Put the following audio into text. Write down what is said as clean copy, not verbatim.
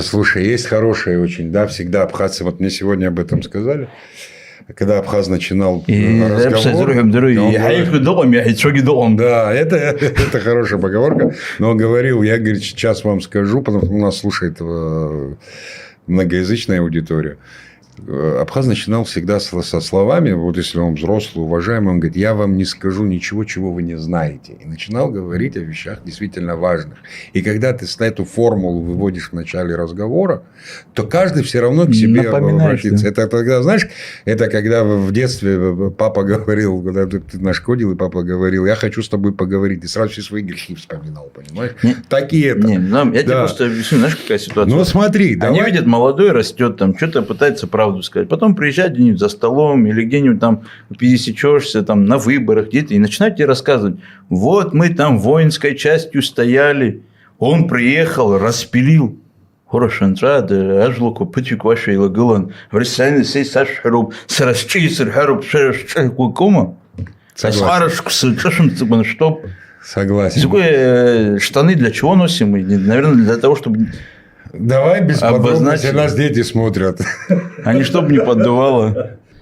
Слушай, есть хорошие очень, да, всегда абхазцы, вот мне сегодня об этом сказали, когда абхаз начинал разговор, да, это хорошая поговорка, но он говорил, я, говорит, сейчас вам скажу, потому что у нас слушает многоязычная аудитория. Абхаз начинал всегда со словами, вот если он взрослый, уважаемый, он говорит, я вам не скажу ничего, чего вы не знаете. И начинал говорить о вещах действительно важных. И когда ты эту формулу выводишь в начале разговора, то каждый все равно к себе обратится. Да. Это тогда, знаешь, это когда в детстве папа говорил, когда ты нашкодил, и папа говорил, я хочу с тобой поговорить. И сразу все свои грехи вспоминал, понимаешь? Такие это. Я тебе просто объясню, знаешь, какая ситуация. Ну, смотри, они видят, молодой растет, там что-то пытается правду сказать. Потом приезжать где-нибудь за столом или где-нибудь там пересечешься там на выборах где-то и начинают тебе рассказывать. Вот мы там воинской частью стояли, он приехал, распилил. Хорошенца, да, ажлоку пытик вашей лагулан. В России сей саш харуб, сарасчи сар харуб, шершчай кума. Сарашку сычашем цыган что? Согласен. Штаны для чего носим? Наверное, для того, чтобы... Давай без подробностей, нас дети смотрят. Они чтобы не поддувало.